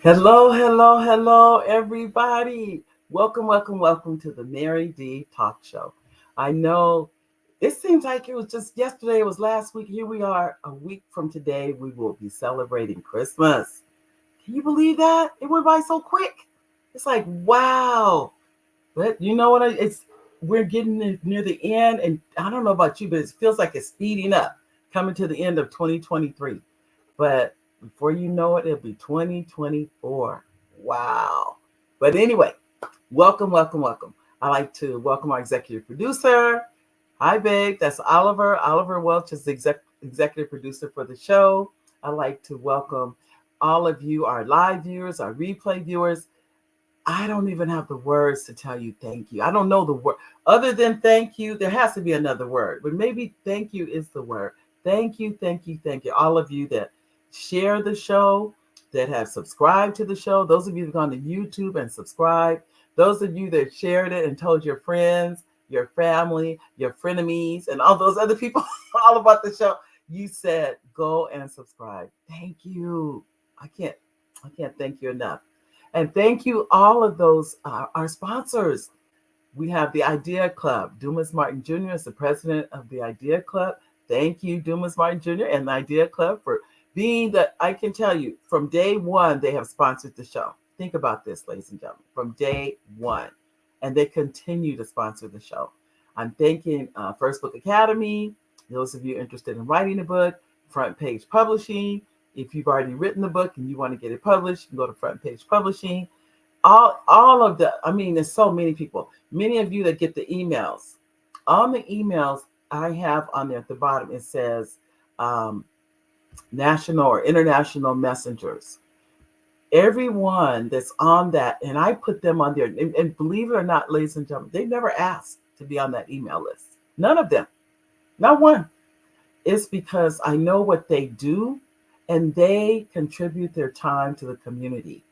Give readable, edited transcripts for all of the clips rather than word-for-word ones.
Hello, hello, hello, everybody. Welcome to the Mary D Talk Show. I know it seems like it was just yesterday, it was last week. Here we are, a week from today. We will be celebrating Christmas. Can you believe that? It went by so quick. It's like, wow. But you know what? We're getting near the end, and I don't know about you, but it feels like it's speeding up, coming to the end of 2023. But before you know it, it'll be 2024. Wow. But anyway, welcome. I like to welcome our executive producer. Hi, babe. That's Oliver. Oliver Welch is the executive producer for the show. I'd like to welcome all of you, our live viewers, our replay viewers. I don't even have the words to tell you thank you. I don't know the word. Other than thank you, there has to be another word, but maybe thank you is the word. Thank you. All of you that share the show, that have subscribed to the show, those of you that have gone to YouTube and subscribed, those of you that shared it and told your friends, your family, your frenemies, and all those other people all about the show. You said go and subscribe. Thank you. I can't I can't thank you enough. And thank you, all of those, our sponsors. We have the Idea Club. Dumas Martin Jr. is the president of the Idea Club. Thank you, Dumas Martin Jr. and the Idea Club, for being the, I can tell you, from day one, they have sponsored the show. Think about this, ladies and gentlemen, from day one. And they continue to sponsor the show. I'm thanking First Book Academy, those of you interested in writing a book, Front Page Publishing. If you've already written the book and you want to get it published, you can go to Front Page Publishing. All of the, I mean, there's so many people. Many of you that get the emails. On the emails I have on there at the bottom, it says national or international messengers. Everyone that's on that, and I put them on there. And believe it or not, ladies and gentlemen, they never asked to be on that email list. None of them. Not one. It's because I know what they do, and they contribute their time to the community.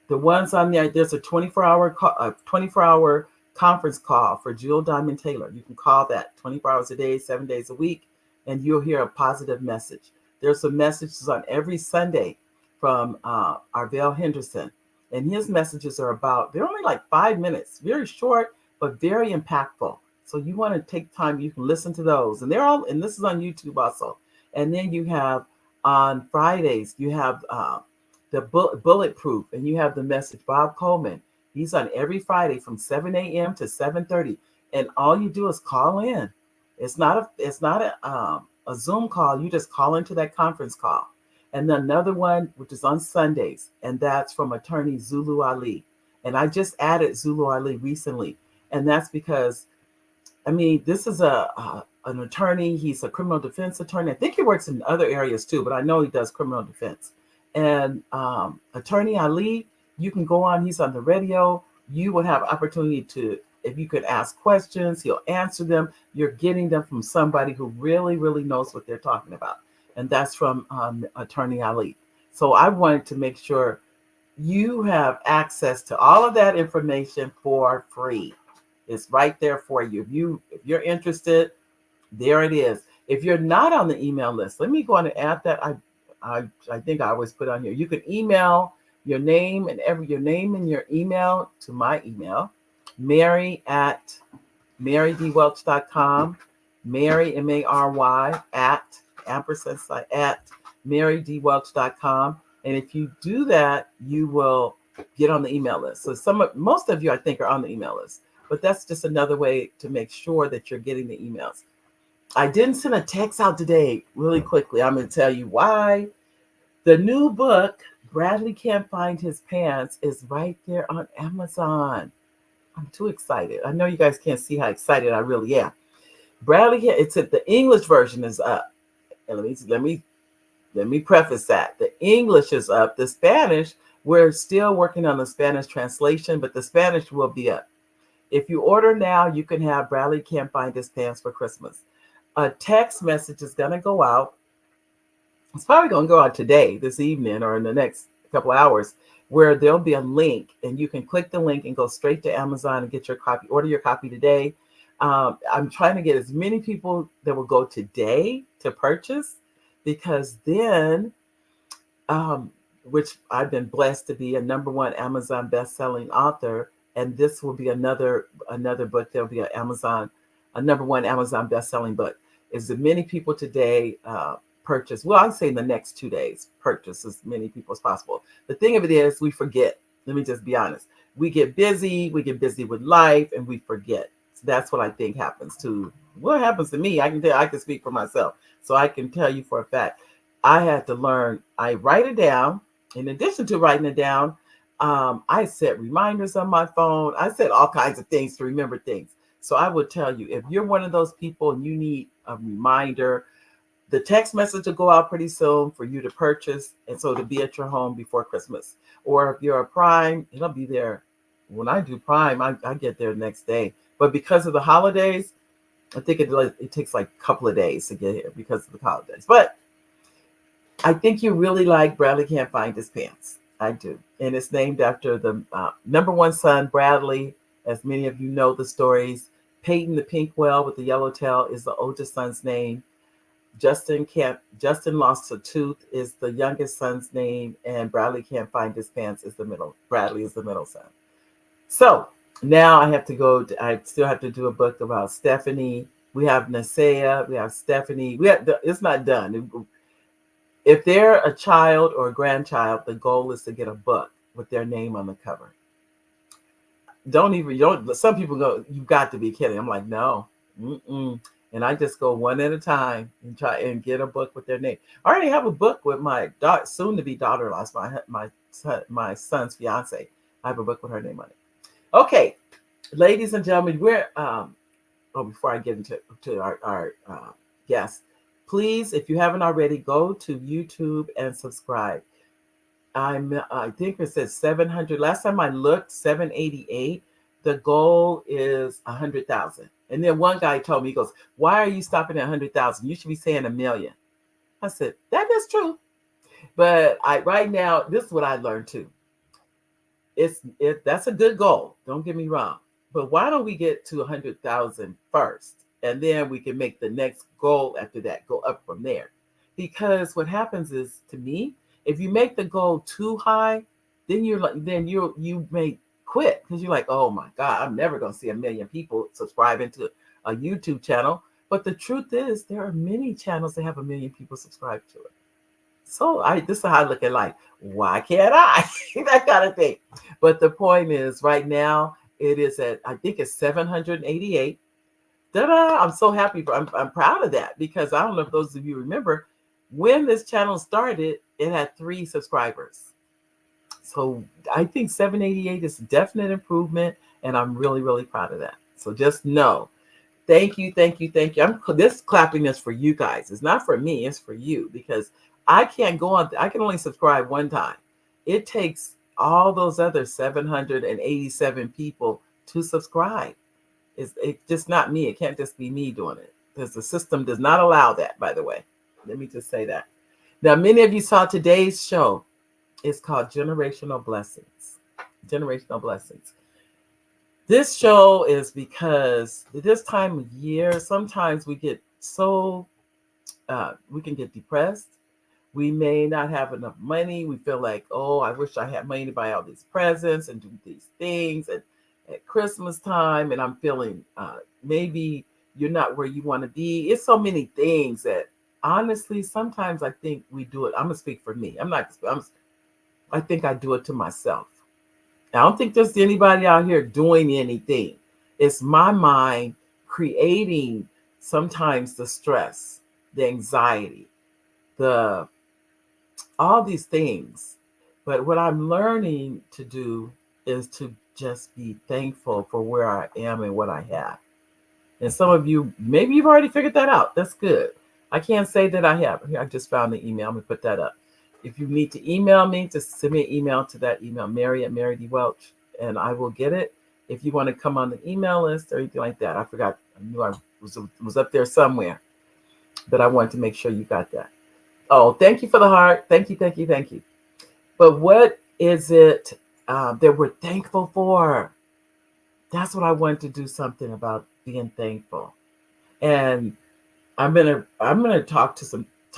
The ones on there, there's a 24-hour conference call for Jewel Diamond Taylor. You can call that 24 hours a day, 7 days a week, and you'll hear a positive message. There's some messages on every Sunday from Arvell Henderson, and his messages are about, they're only like 5 minutes, very short, but very impactful. So you want to take time, you can listen to those. And they're all, and this is on YouTube also. And then you have on Fridays, you have the bulletproof, and you have the message. Bob Coleman, he's on every Friday from 7 a.m. to 7:30, and all you do is call in. It's not a Zoom call. You just call into that conference call. And then another one, which is on Sundays, and that's from attorney Zulu Ali. And I just added Zulu Ali recently, and that's because, I mean, this is an attorney. He's a criminal defense attorney. I think he works in other areas too, but I know he does criminal defense. And attorney Ali, you can go on. He's on the radio. You will have opportunity to, if you could ask questions, he'll answer them. You're getting them from somebody who really, really knows what they're talking about, and that's from attorney Ali. So I wanted to make sure you have access to all of that information for free. It's right there for you. If you're interested, there it is. If you're not on the email list, let me go on and add that. I think I always put on here. You can email your name and your email to my email, Mary at marydwelch.com, Mary Mary at ampersand sign at marydwelch.com. And if you do that, you will get on the email list. So most of you, I think, are on the email list, but that's just another way to make sure that you're getting the emails. I didn't send a text out today. Really quickly, I'm going to tell you why. The new book, Bradley Can't Find His Pants, is right there on Amazon. I'm too excited. I know you guys can't see how excited I really am. The English version is up. And let me preface that. The English is up. The Spanish, we're still working on the Spanish translation, but the Spanish will be up. If you order now, you can have Bradley Can't Find His Pants for Christmas. A text message is going to go out. It's probably going to go out today, this evening, or in the next couple of hours, where there'll be a link, and you can click the link and go straight to Amazon and get your copy. Order your copy today. I'm trying to get as many people that will go today to purchase, because then which I've been blessed to be a #1 Amazon best-selling author, and this will be another book. There'll be a #1 Amazon best-selling book. Is that many people today purchase? Well, I'd say in the next 2 days, purchase as many people as possible. The thing of it is, we forget. Let me just be honest. We get busy with life, and we forget. So that's what I think happens to. What happens to me? I can speak for myself, so I can tell you for a fact. I had to learn. I write it down. In addition to writing it down, I set reminders on my phone. I set all kinds of things to remember things. So I would tell you, if you're one of those people and you need a reminder, the text message will go out pretty soon for you to purchase, and so to be at your home before Christmas. Or if you're a Prime, it'll be there. When I do Prime, I get there the next day. But because of the holidays, I think it takes like a couple of days to get here because of the holidays. But I think you really like Bradley Can't Find His Pants. I do. And it's named after the #1 son, Bradley. As many of you know the stories. Peyton the pink whale with the yellow tail is the oldest son's name. Justin lost a tooth is the youngest son's name, and Bradley Can't Find His Pants is the middle. Bradley is the middle son. So now I still have to do a book about Stephanie. We have Nasea, we have Stephanie. It's not done. If they're a child or a grandchild, the goal is to get a book with their name on the cover. Some people go, you've got to be kidding. I'm like, no. And I just go one at a time and try and get a book with their name. I already have a book with my soon-to-be daughter-in-law, my son's fiance. I have a book with her name on it. Okay, ladies and gentlemen, before I get into our guests, please, if you haven't already, go to YouTube and subscribe. I think it says 700. Last time I looked, 788. The goal is 100,000. And then one guy told me, he goes, "Why are you stopping at 100,000? You should be saying 1 million." I said, that is true. But right now, this is what I learned too. That's a good goal. Don't get me wrong. But why don't we get to 100,000 first? And then we can make the next goal after that, go up from there. Because what happens is, to me, if you make the goal too high, then you may quit because you're like, oh my God, I'm never going to see 1 million people subscribing to a YouTube channel. But the truth is, there are many channels that have 1 million people subscribed to it. So this is how I look at life. Why can't I? That kind of thing. But the point is, right now, it is I think it's 788. Ta-da! I'm so happy. I'm proud of that because I don't know if those of you remember, when this channel started, it had 3 subscribers. So I think 788 is a definite improvement, and I'm really, really proud of that. So just know, thank you. This clapping is for you guys. It's not for me. It's for you because I can't go on. I can only subscribe one time. It takes all those other 787 people to subscribe. It's just not me. It can't just be me doing it because the system does not allow that, by the way. Let me just say that. Now, many of you saw today's show. It's called Generational Blessings. Generational Blessings. This show is because this time of year, sometimes we get we can get depressed. We may not have enough money. We feel like, oh, I wish I had money to buy all these presents and do these things. And at Christmas time, and I'm feeling maybe you're not where you want to be. It's so many things that honestly, sometimes I think we do it. I'm gonna speak for me. I think I do it to myself. I don't think there's anybody out here doing anything. It's my mind creating sometimes the stress, the anxiety, all these things. But what I'm learning to do is to just be thankful for where I am and what I have. And some of you, maybe you've already figured that out. That's good. I can't say that I have. I just found the email. I'm going to put that up. If you need to email me, just send me an email to that email, Mary@MaryDWelch, and I will get it. If you want to come on the email list or anything like that, I forgot. I knew I was up there somewhere, but I wanted to make sure you got that. Oh, thank you for the heart. Thank you. But what is it that we're thankful for? That's what I wanted to do something about being thankful. And I'm gonna talk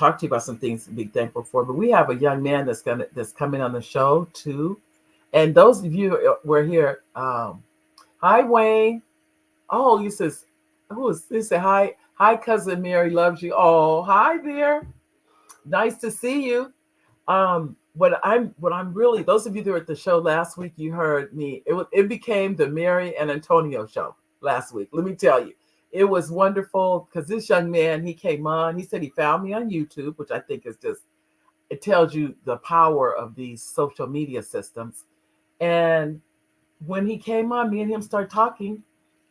talk to you about some things to be thankful for. But we have a young man that's coming on the show too. And those of you who were here, hi Wayne. Oh, you says who is this? Say hi, hi cousin Mary loves you. Oh, hi there. Nice to see you. What I'm really, those of you that were at the show last week, you heard me. It became the Mary and Antonio show last week. Let me tell you, it was wonderful because this young man, he came on. He said he found me on YouTube, which I think is just, it tells you the power of these social media systems. And when he came on, me and him started talking.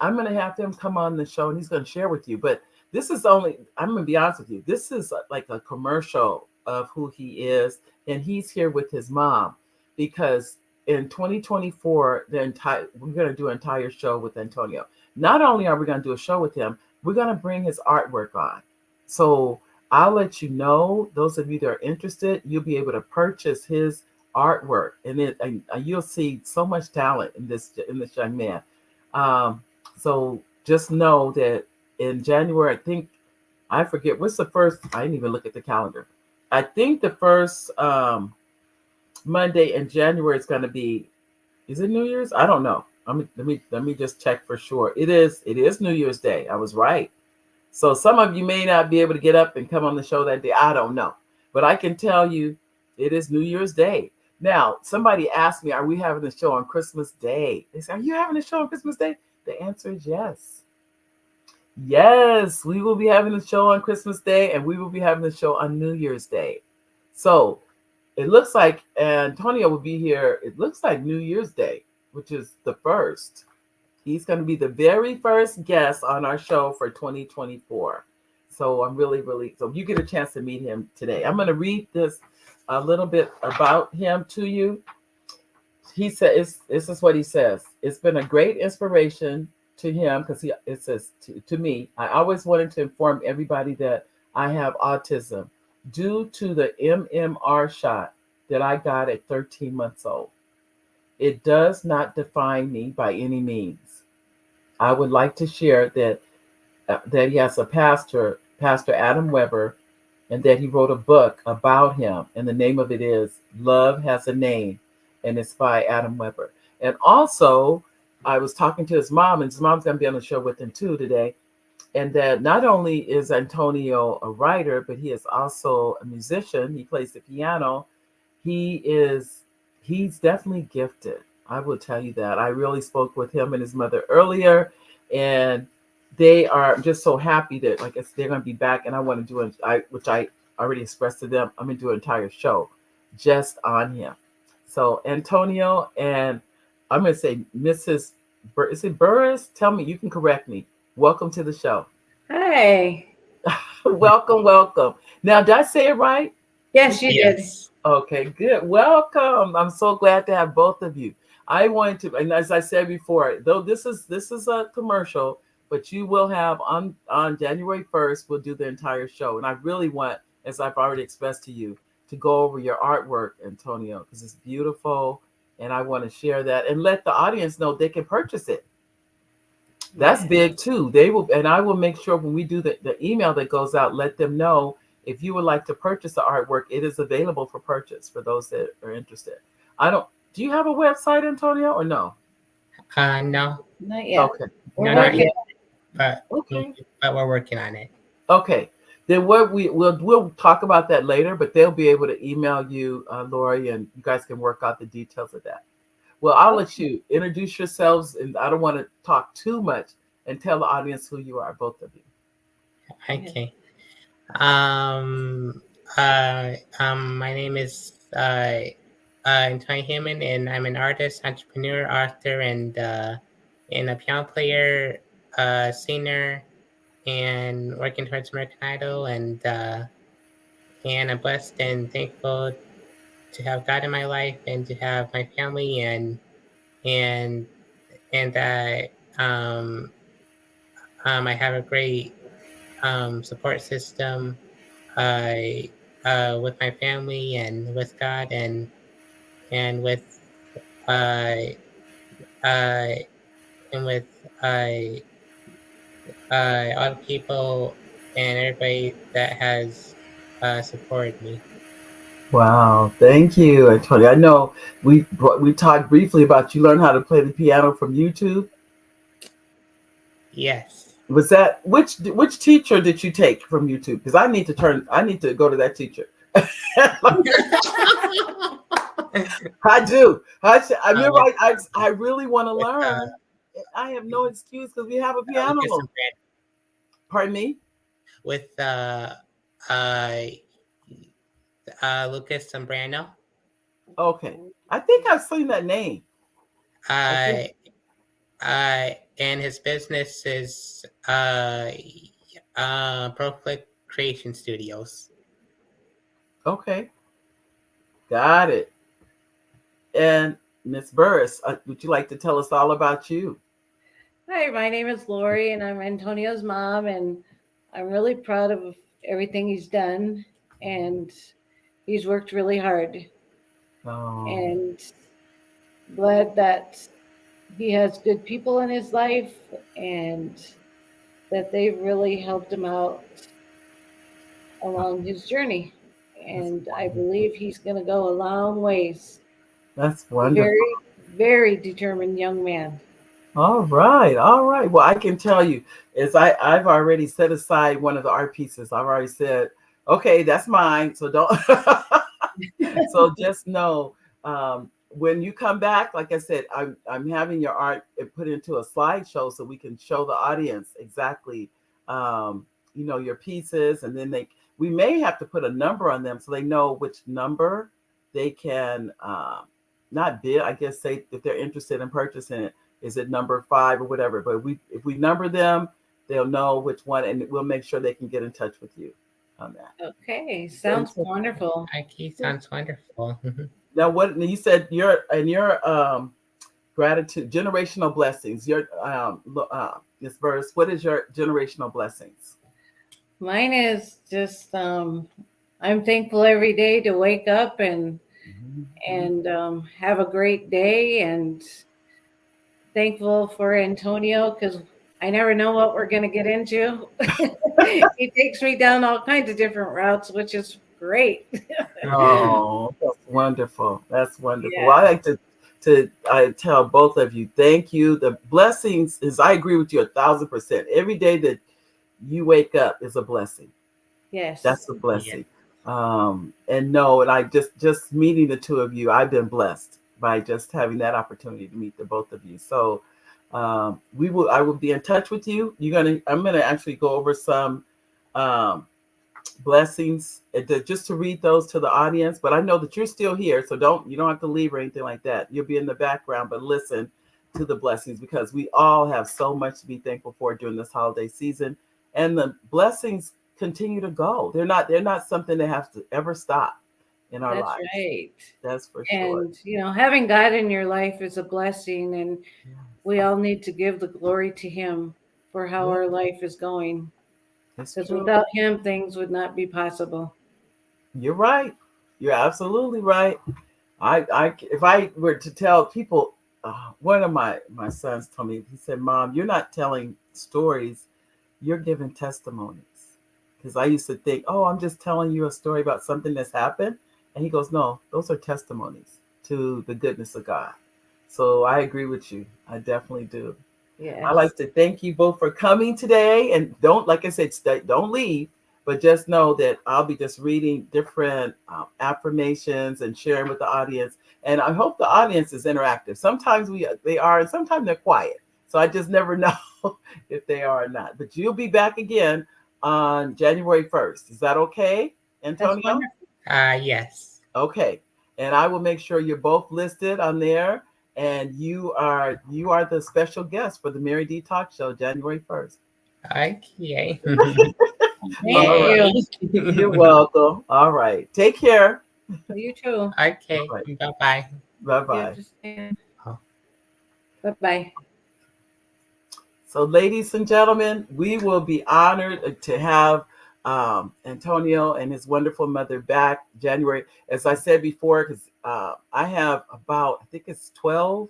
I'm going to have him come on the show and he's going to share with you. But this is only, I'm going to be honest with you, this is like a commercial of who he is. And he's here with his mom because in 2024, we're going to do an entire show with Antonio. Not only are we going to do a show with him, we're going to bring his artwork on. So I'll let you know, those of you that are interested, you'll be able to purchase his artwork, and you'll see so much talent in this young man. So just know that in January, I forget what's the first. I didn't even look at the calendar. I think the first Monday in January is going to be. Is it New Year's? I don't know. Let me just check for sure. It is New Year's Day. I was right. So some of you may not be able to get up and come on the show that day. I don't know, but I can tell you it is New Year's Day. Now, somebody asked me, are we having a show on Christmas Day? They said, are you having a show on Christmas Day? The answer is yes. Yes, we will be having a show on Christmas Day and we will be having a show on New Year's Day. So it looks like Antonio will be here. It looks like New Year's Day, which is the first. He's going to be the very first guest on our show for 2024. So I'm really, so you get a chance to meet him today. I'm going to read this a little bit about him to you. He says, this is what he says. It's been a great inspiration to him because it says to me, I always wanted to inform everybody that I have autism due to the MMR shot that I got at 13 months old. It does not define me by any means. I would like to share that he has a pastor, Pastor Adam Weber, and that he wrote a book about him. And the name of it is Love Has a Name, and it's by Adam Weber. And also, I was talking to his mom, and his mom's going to be on the show with him too today. And that not only is Antonio a writer, but he is also a musician. He plays the piano. He's definitely gifted. I will tell you that. I really spoke with him and his mother earlier, and they are just so happy that, like, they're going to be back. And I want to do which I already expressed to them. I'm going to do an entire show just on him. So Antonio, and I'm going to say Mrs. Is it Burris? Tell me, you can correct me. Welcome to the show. Hi. Welcome. Now, did I say it right? Yes, you did. Okay, good. Welcome. I'm so glad to have both of you. I wanted to, and as I said before, though this is a commercial, but you will have on January 1st, we'll do the entire show. And I really want, as I've already expressed to you, to go over your artwork, Antonio, because it's beautiful. And I want to share that and let the audience know they can purchase it. That's big too. They will, and I will make sure when we do the email that goes out, let them know if you would like to purchase the artwork, it is available for purchase for those that are interested. Do you have a website, Antonio, or no? No. Not yet. Okay. We're working. But we're working on it. Okay. Then we'll talk about that later, but they'll be able to email you, Lori, and you guys can work out the details of that. Well, I'll let you introduce yourselves, and I don't want to talk too much, and tell the audience who you are, both of you. Okay. My name is Antonio Hammond, and I'm an artist, entrepreneur, author, and a piano player, singer, and working towards American Idol. And I'm blessed and thankful to have God in my life and to have my family and that I have a great support system with my family and with God and with other people and everybody that has supported me. Wow, thank you, Antonio. I know we talked briefly about you learn how to play the piano from YouTube. Yes. Was that which teacher did you take from YouTube? Because I need to go to that teacher. I do. I mean, With, I really want to with, learn. I have no excuse because we have a Lucas piano. Pardon me? with Lucas Zambrano. Okay. I think I've seen that name. And his business is Proflick Creation Studios. Okay. Got it. And Miss Burris, would you like to tell us all about you? Hi, my name is Lori, and I'm Antonio's mom, and I'm really proud of everything he's done, and he's worked really hard, Oh, and glad that he has good people in his life, and that they really helped him out along his journey. And I believe he's going to go a long ways. that's wonderful. Very, very determined young man. All right, all right. Well, I can tell you, I've already set aside one of the art pieces. I've already said, okay, that's mine. So don't. So just know, when you come back, like I said, I'm having your art put into a slideshow so we can show the audience exactly, your pieces, and then we may have to put a number on them so they know which number they can not bid. I guess say if they're interested in purchasing it. Is it number 5 or whatever? But if we number them, they'll know which one, and we'll make sure they can get in touch with you on that. Okay, sounds wonderful. He sounds wonderful. Now, what you said your gratitude, generational blessings. Your Miss Verse, what is your generational blessings? Mine is just I'm thankful every day to wake up and have a great day, and thankful for Antonio because I never know what we're going to get into. He takes me down all kinds of different routes, which is great. Oh, that's wonderful. That's wonderful. Yeah. Well, I like to I tell both of you, thank you. The blessings is I agree with you 1,000%. Every day that you wake up is a blessing. Yes. That's a blessing. And I just meeting the two of you, I've been blessed by just having that opportunity to meet the both of you. So I will be in touch with you. I'm gonna actually go over some blessings just to read those to the audience. But I know that you're still here, so you don't have to leave or anything like that. You'll be in the background, but listen to the blessings because we all have so much to be thankful for during this holiday season, and the blessings continue to go. They're not something that has to ever stop in our lives. That's right. That's for sure. And having God in your life is a blessing, and we all need to give the glory to Him for how our life is going. Because without Him, things would not be possible. You're right. You're absolutely right. If I were to tell people, one of my sons told me, he said, "Mom, you're not telling stories, you're giving testimonies." Because I used to think, "Oh, I'm just telling you a story about something that's happened," and he goes, "No, those are testimonies to the goodness of God." So I agree with you. I definitely do. Yes. I like to thank you both for coming today, and don't, like I said, don't leave. But just know that I'll be just reading different affirmations and sharing with the audience. And I hope the audience is interactive. Sometimes they are, and sometimes they're quiet. So I just never know if they are or not. But you'll be back again on January 1st. Is that okay, Antonio? Yes. Okay. And I will make sure you're both listed on there. And you are the special guest for the Mary D Talk Show, January 1st. Okay. Thank you. You're welcome. All right. Take care. You too. Okay. Right. Bye-bye. Bye-bye. Bye-bye. So, ladies and gentlemen, we will be honored to have Antonio and his wonderful mother back January. As I said before, because I have I think it's 12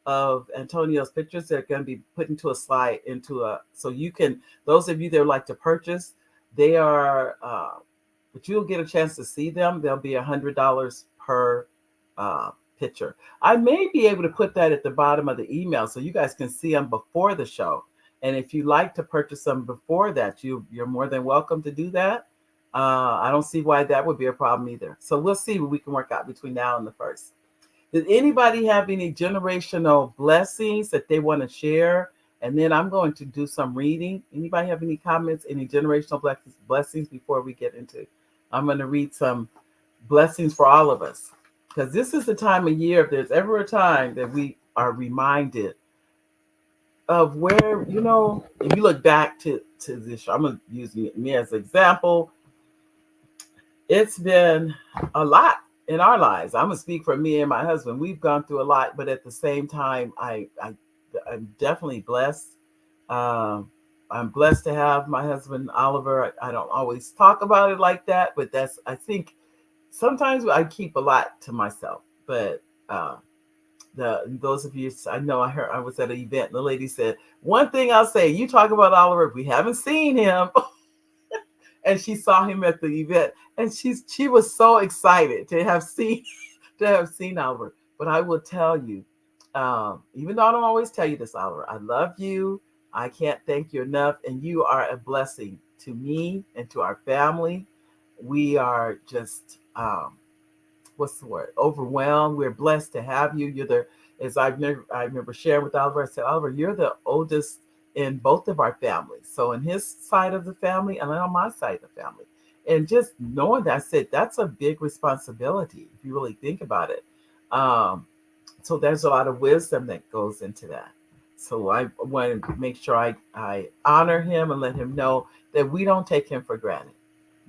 of Antonio's pictures that are going to be put into a slide so you can, those of you that would like to purchase, they are but you'll get a chance to see them. They'll be $100 per picture. I may be able to put that at the bottom of the email so you guys can see them before the show. And if you like to purchase them before that, you're more than welcome to do that. I don't see why that would be a problem either. So we'll see what we can work out between now and the 1st. Does anybody have any generational blessings that they want to share? And then I'm going to do some reading. Anybody have any comments, any generational blessings before we get into? I'm going to read some blessings for all of us, because this is the time of year, if there's ever a time that we are reminded of where, if you look back to this, I'm going to use me as an example. It's been a lot in our lives. I'm going to speak for me and my husband. We've gone through a lot, but at the same time, I'm definitely blessed. I'm blessed to have my husband, Oliver. I don't always talk about it like that, but I think sometimes I keep a lot to myself. But those of you, I know I was at an event and the lady said, one thing I'll say, you talk about Oliver, we haven't seen him. And she saw him at the event, and she was so excited to have seen Oliver. But I will tell you, even though I don't always tell you this, Oliver, I love you. I can't thank you enough, and you are a blessing to me and to our family. We are just overwhelmed. We're blessed to have you. I remember sharing with Oliver. I said, Oliver, you're the oldest in both of our families. So in his side of the family and on my side of the family. And just knowing that, I said, that's a big responsibility if you really think about it. So there's a lot of wisdom that goes into that. So I want to make sure I honor him and let him know that we don't take him for granted.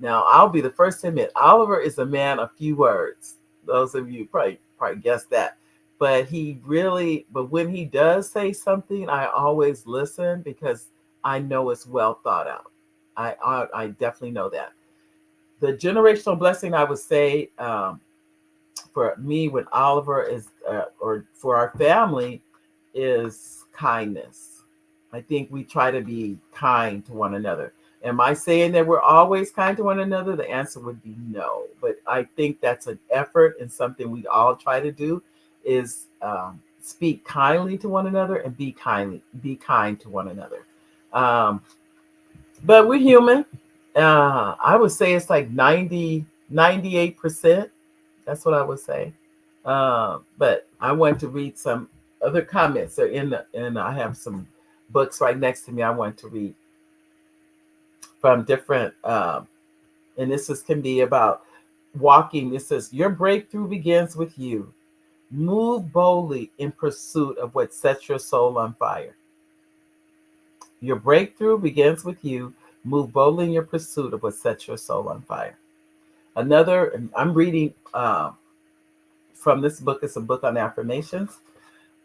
Now, I'll be the first to admit, Oliver is a man of few words. Those of you probably guessed that. But when he does say something, I always listen because I know it's well thought out. I definitely know that. The generational blessing, I would say, for me with Oliver or for our family, is kindness. I think we try to be kind to one another. Am I saying that we're always kind to one another? The answer would be no. But I think that's an effort and something we all try to do, is speak kindly to one another and be kind to one another. But we're human. I would say it's like 98%. That's what I would say. But I want to read some other comments. And I have some books right next to me I want to read from different, and can be about walking. It says, your breakthrough begins with you. Move boldly in pursuit of what sets your soul on fire. Your breakthrough begins with you. Move boldly in your pursuit of what sets your soul on fire. Another, I'm reading from this book. It's a book on affirmations.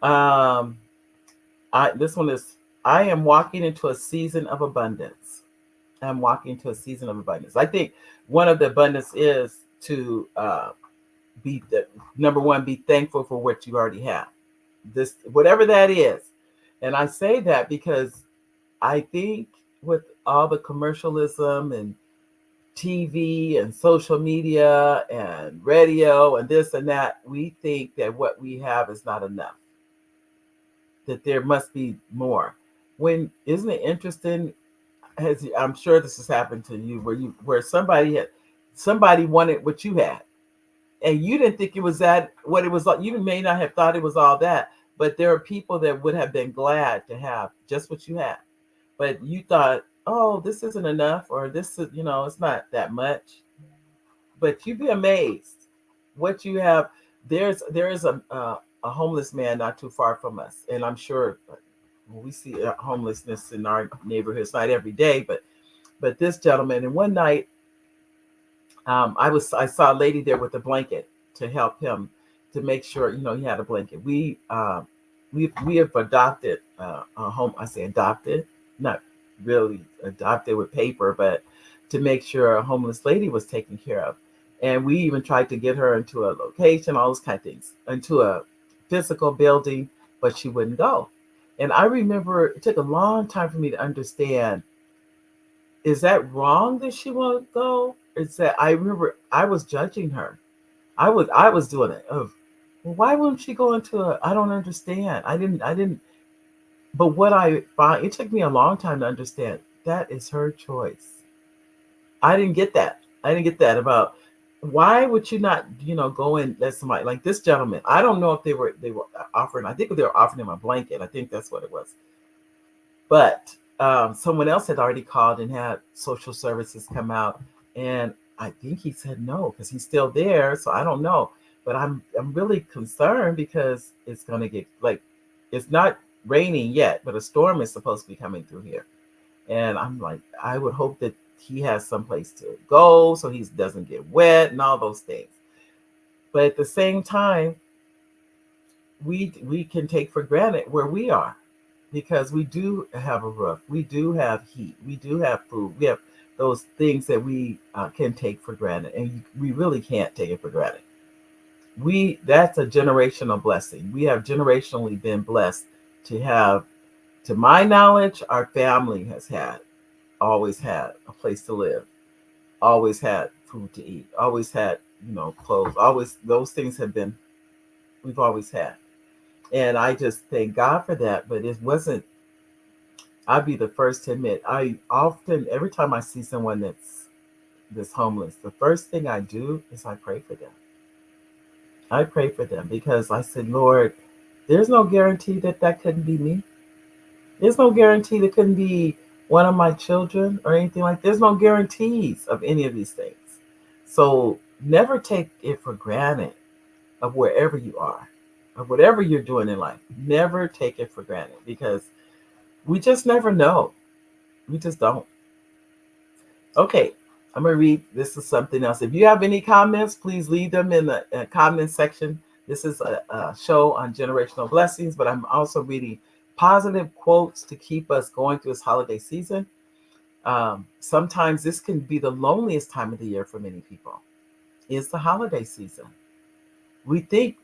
This one is, I am walking into a season of abundance. I'm walking into a season of abundance. I think one of the abundance is to number one, be thankful for what you already have. This, whatever that is. And I say that because I think with all the commercialism and TV and social media and radio and this and that, we think that what we have is not enough, that there must be more. When, isn't it interesting? I'm sure this has happened to you, where somebody wanted what you had, and you didn't think it was that, what it was like. You may not have thought it was all that, but there are people that would have been glad to have just what you had. But you thought, oh, this isn't enough, or this is, it's not that much. But you'd be amazed what you have. There is a homeless man not too far from us, and I'm sure we see homelessness in our neighborhoods, not every day, but this gentleman. And one night, I saw a lady there with a blanket to help him, to make sure he had a blanket. We have adopted a home. I say adopted, not really adopted with paper, but to make sure a homeless lady was taken care of. And we even tried to get her into a location, all those kind of things, into a physical building, but she wouldn't go. And I remember it took a long time for me to understand, is that wrong that she won't go? it's that I remember I was judging her. I was doing it. Of, well, why wouldn't she go into a? I don't understand. I didn't. But what I find, it took me a long time to understand that is her choice. I didn't get that. I didn't get that about why would you not, go and let somebody like this gentleman. I don't know if they were offering. I think they were offering him a blanket. I think that's what it was. But someone else had already called and had social services come out, and I think he said no because he's still there. So I don't know, but I'm really concerned because it's gonna get like it's not raining yet, but a storm is supposed to be coming through here, and I'm like I would hope that he has someplace to go so he doesn't get wet and all those things. But at the same time, we can take for granted where we are because we do have a roof, we do have heat, we do have food, we have those things that we can take for granted, and we really can't take it for granted. We That's a generational blessing. We have generationally been blessed to have, to my knowledge, our family has had, always had a place to live, always had food to eat, always had clothes, always those things have been, we've always had. And I just thank God for that. But it wasn't, I'd be the first to admit, I often, every time I see someone that's homeless, the first thing I do is I pray for them. I pray for them because I said, Lord, there's no guarantee that that couldn't be me. There's no guarantee that couldn't be one of my children or anything like. There's no guarantees of any of these things. So never take it for granted of wherever you are, of whatever you're doing in life. Never take it for granted because we just never know. We just don't. Okay, I'm going to read. This is something else. If you have any comments, please leave them in the comment section. This is a show on generational blessings, but I'm also reading positive quotes to keep us going through this holiday season. Sometimes this can be the loneliest time of the year for many people. It's the holiday season. We think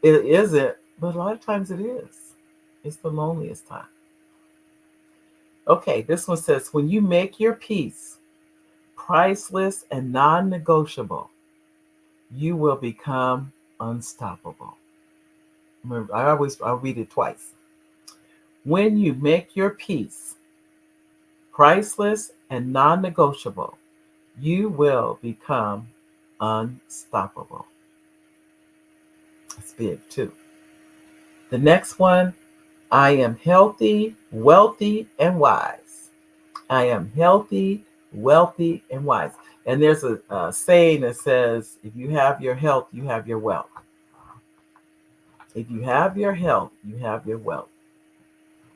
it isn't, but a lot of times it is. It's the loneliest time. Okay, this one says, when you make your peace priceless and non-negotiable, you will become unstoppable. Remember, I'll read it twice. When you make your peace priceless and non-negotiable, you will become unstoppable. That's big too. The next one, I am healthy, wealthy, and wise. I am healthy, wealthy, and wise. And there's a saying that says, if you have your health, you have your wealth. If you have your health, you have your wealth.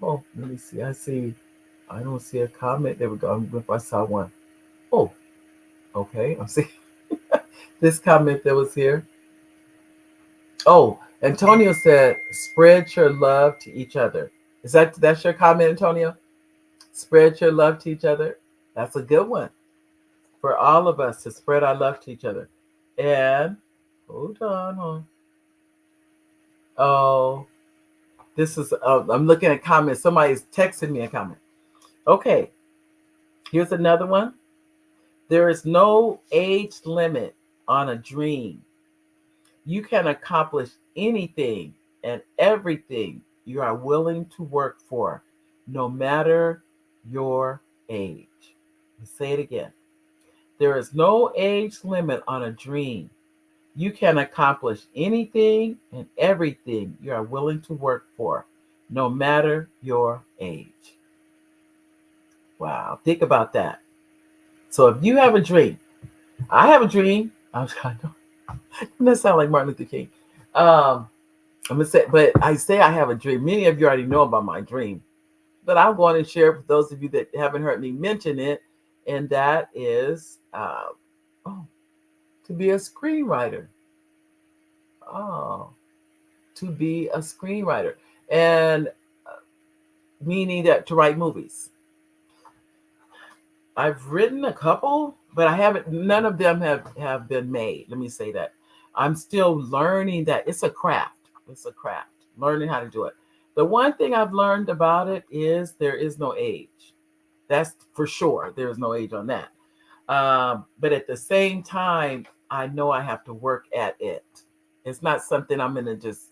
Oh, let me see. I don't see a comment. There we go. If I saw one. Oh, okay. I'm seeing this comment that was here. Oh, Antonio said, spread your love to each other. That's your comment, Antonio? Spread your love to each other. That's a good one for all of us to spread our love to each other. And hold on. Oh, this is, I'm looking at comments. Somebody's texting me a comment. Okay, here's another one. There is no age limit on a dream. You can accomplish anything and everything you are willing to work for, no matter your age. Let's say it again. There is no age limit on a dream. You can accomplish anything and everything you are willing to work for, no matter your age. Wow, think about that. So if you have a dream, I have a dream. I'm gonna sound like Martin Luther King. I'm gonna say, but I say I have a dream. Many of you already know about my dream, but I'll go on and share it with those of you that haven't heard me mention it, and that is to be a screenwriter. Oh, to be a screenwriter, and meaning that to write movies. I've written a couple, but I haven't. None of them have been made. Let me say that. I'm still learning that it's a craft. It's a craft. Learning how to do it. The one thing I've learned about it is there is no age. That's for sure. There is no age on that. But at the same time, I know I have to work at it. It's not something I'm gonna just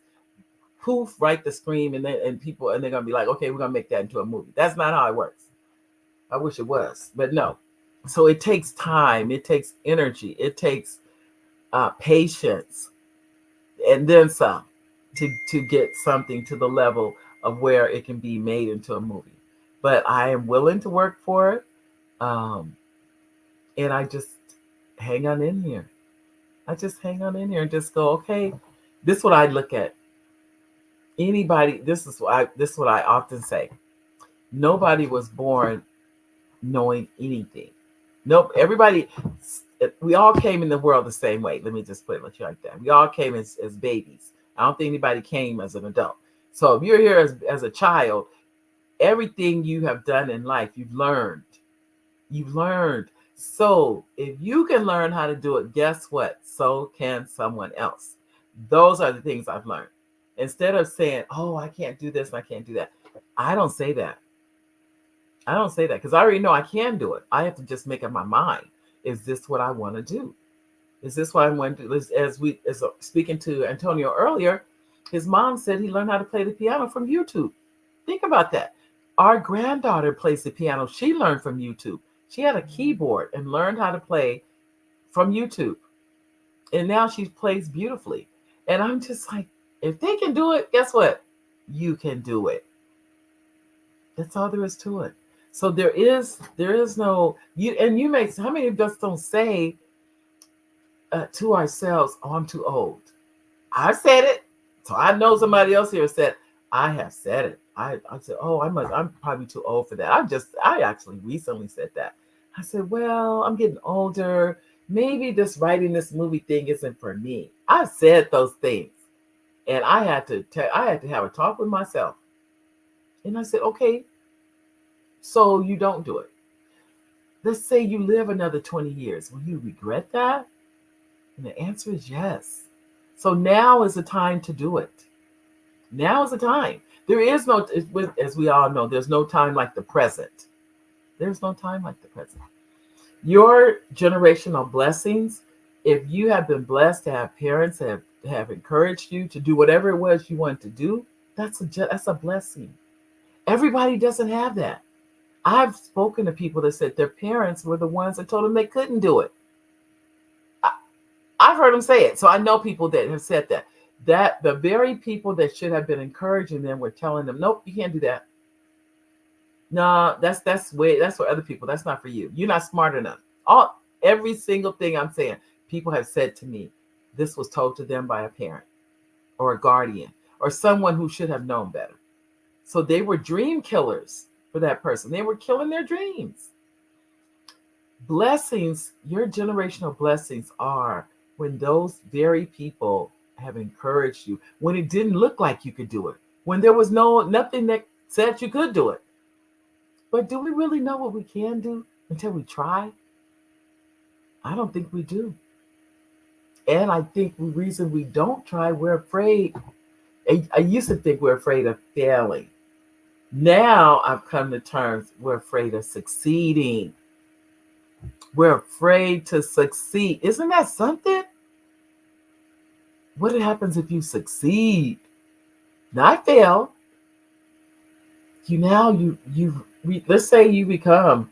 poof write the screen and they're gonna be like, okay, we're gonna make that into a movie. That's not how it works. I wish it was, but no. So it takes time, it takes energy, it takes patience, and then some to get something to the level of where it can be made into a movie. But I am willing to work for it, and I just hang on in here. I just hang on in here and just go, okay. This is what I look at. Anybody, this is what I often say. Nobody was born knowing anything. Nope. Everybody, we all came in the world the same way. Let me just put it like that. We all came as babies. I don't think anybody came as an adult. So if you're here as a child, everything you have done in life, you've learned. You've learned. So if you can learn how to do it, guess what? So can someone else. Those are the things I've learned. Instead of saying, oh, I can't do this and I can't do that. I don't say that. I don't say that because I already know I can do it. I have to just make up my mind. Is this what I want to do? Is this what I want to do? As speaking to Antonio earlier, his mom said he learned how to play the piano from YouTube. Think about that. Our granddaughter plays the piano. She learned from YouTube. She had a keyboard and learned how to play from YouTube. And now she plays beautifully. And I'm just like, if they can do it, guess what? You can do it. That's all there is to it. So there is no you, and you make how many of us don't say to ourselves, "Oh, I'm too old." I said it, so I know somebody else here said, "I have said it." I said, "Oh, I'm probably too old for that." I actually recently said that. I said, "Well, I'm getting older. Maybe this writing this movie thing isn't for me." I said those things, and I had to have a talk with myself, and I said, "Okay." So you don't do it. Let's say you live another 20 years. Will you regret that? And the answer is yes. So now is the time to do it. Now is the time. There is no, as we all know, there's no time like the present. There's no time like the present. Your generational blessings, if you have been blessed to have parents that have encouraged you to do whatever it was you want to do, that's a blessing. Everybody doesn't have that. I've spoken to people that said their parents were the ones that told them they couldn't do it. I've heard them say it. So I know people that have said that the very people that should have been encouraging them were telling them, nope, you can't do that. No, that's for other people. That's not for you. You're not smart enough. Every single thing I'm saying, people have said to me, this was told to them by a parent or a guardian or someone who should have known better. So they were dream killers for that person. They were killing their dreams. Blessings, your generational blessings are when those very people have encouraged you, when it didn't look like you could do it, when there was nothing that said you could do it. But do we really know what we can do until we try? I don't think we do. And I think the reason we don't try, we're afraid. I used to think we're afraid of failing. Now I've come to terms, we're afraid of succeeding. We're afraid to succeed. Isn't that something? What happens if you succeed? Not fail. Let's say you become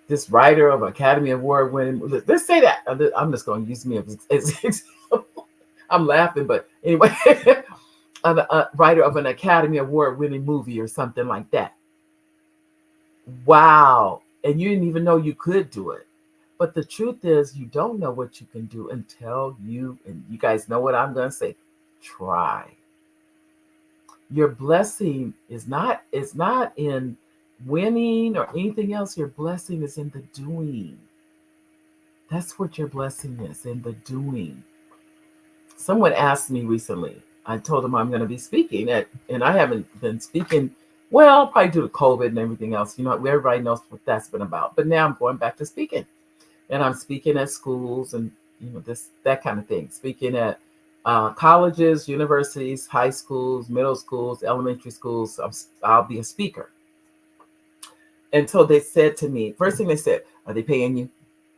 this writer of Academy Award winning. Let's say that. I'm just going to use me as example. I'm laughing, but anyway. A writer of an Academy Award winning movie or something like that. Wow. And you didn't even know you could do it. But the truth is, you don't know what you can do until and you guys know what I'm going to say, try. Your blessing is not in winning or anything else. Your blessing is in the doing. That's what your blessing is, in the doing. Someone asked me recently, I told them I'm going to be speaking and I haven't been speaking, well, probably due to COVID and everything else. You know, everybody knows what that's been about. But now I'm going back to speaking. And I'm speaking at schools and, that kind of thing. Speaking at colleges, universities, high schools, middle schools, elementary schools. I'll be a speaker. And so they said to me, first thing they said, are they paying you?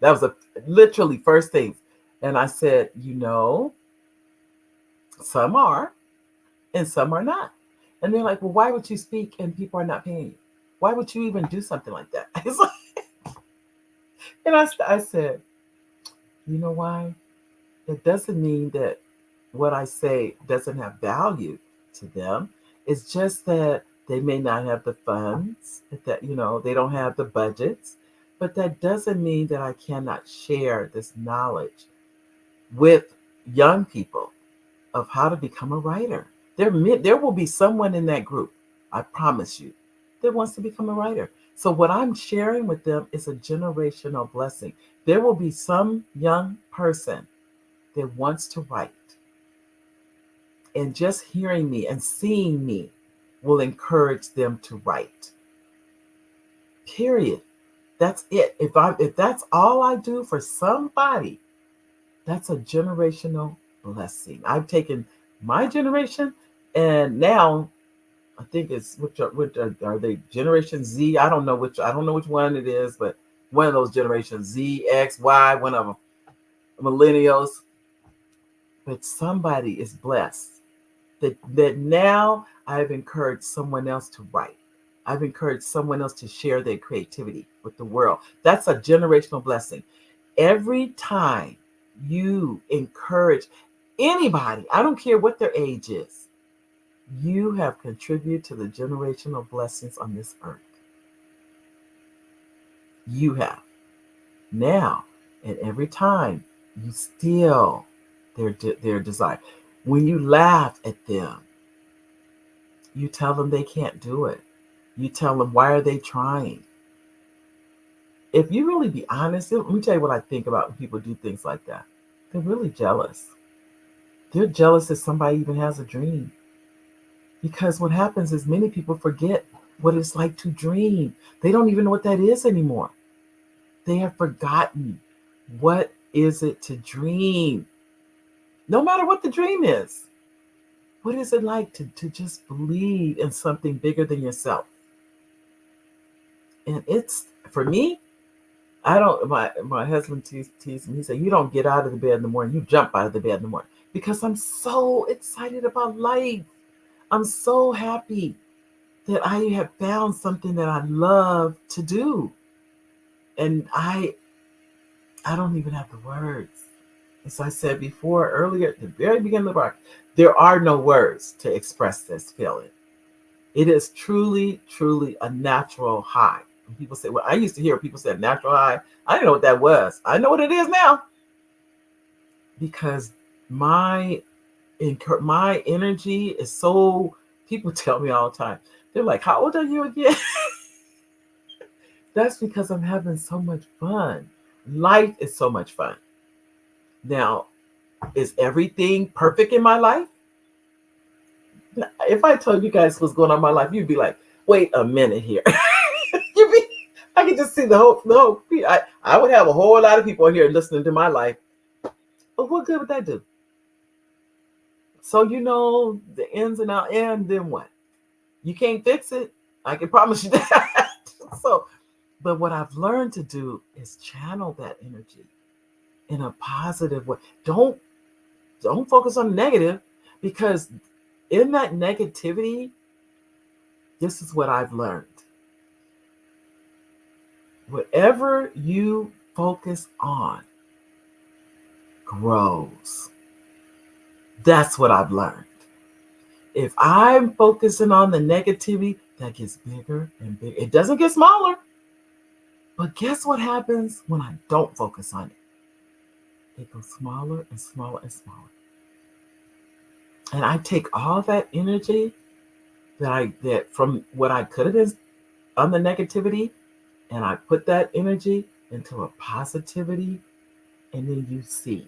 That was literally first things. And I said, some are and some are not. And they're like, well, why would you speak and people are not paying you? Why would you even do something like that? It's like, and I said, you know why? It doesn't mean that what I say doesn't have value to them. It's just that they may not have the funds, that they don't have the budgets, but that doesn't mean that I cannot share this knowledge with young people of how to become a writer. There will be someone in that group, I promise you, that wants to become a writer. So what I'm sharing with them is a generational blessing. There will be some young person that wants to write. And just hearing me and seeing me will encourage them to write. Period. That's it. If that's all I do for somebody, that's a generational blessing. I've taken my generation, and now I think it's which are they Generation Z? I don't know which one it is, but one of those generations, Z, X, Y, one of them, millennials. But somebody is blessed that now I've encouraged someone else to write. I've encouraged someone else to share their creativity with the world. That's a generational blessing. Every time you encourage anybody, I don't care what their age is, you have contributed to the generational blessings on this earth. You have. Now, and every time you steal their desire. When you laugh at them, you tell them they can't do it. You tell them, why are they trying? If you really be honest, let me tell you what I think about when people do things like that. They're really jealous. They're jealous that somebody even has a dream. Because what happens is many people forget what it's like to dream. They don't even know what that is anymore. They have forgotten what is it to dream. No matter what the dream is, what is it like to just believe in something bigger than yourself? And it's, for me, my husband teased me. He said, you don't get out of the bed in the morning, you jump out of the bed in the morning. Because I'm so excited about life. I'm so happy that I have found something that I love to do. And I don't even have the words. As I said before, earlier, at the very beginning of the book, there are no words to express this feeling. It is truly, truly a natural high. When people say, well, I used to hear people say natural high. I didn't know what that was. I know what it is now. Because my energy is so, people tell me all the time, they're like, how old are you again? That's because I'm having so much fun. Life is so much fun. Now, is everything perfect in my life? If I told you guys what's going on in my life, you'd be like, wait a minute here. I could just see the whole I would have a whole lot of people here listening to my life. But what good would that do? So the ins and outs, and then what? You can't fix it. I can promise you that. But what I've learned to do is channel that energy in a positive way. Don't focus on the negative, because in that negativity, this is what I've learned. Whatever you focus on grows. That's what I've learned. If I'm focusing on the negativity, that gets bigger and bigger. It doesn't get smaller. But guess what happens when I don't focus on it? It goes smaller and smaller and smaller. And I take all that energy that from what I could have been on the negativity, and I put that energy into a positivity, and then you see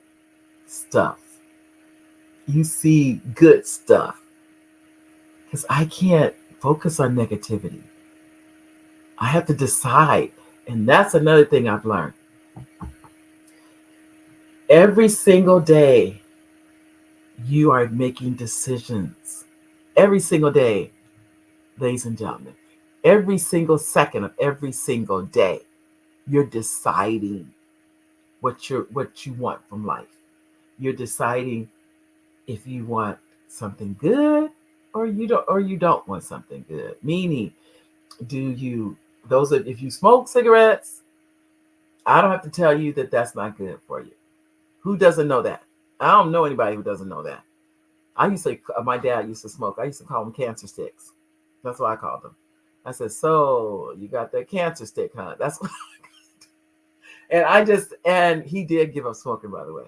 stuff. You see good stuff. Because I can't focus on negativity. I have to decide. And that's another thing I've learned. Every single day, you are making decisions. Every single day, ladies and gentlemen. Every single second of every single day, you're deciding what you want from life. You're deciding if you want something good or you don't want something good. Meaning, if you smoke cigarettes, I don't have to tell you that that's not good for you. Who doesn't know that? I don't know anybody who doesn't know that. My dad used to smoke. I used to call them cancer sticks. That's what I called them. I said, so you got that cancer stick, huh? That's what and he did give up smoking, by the way.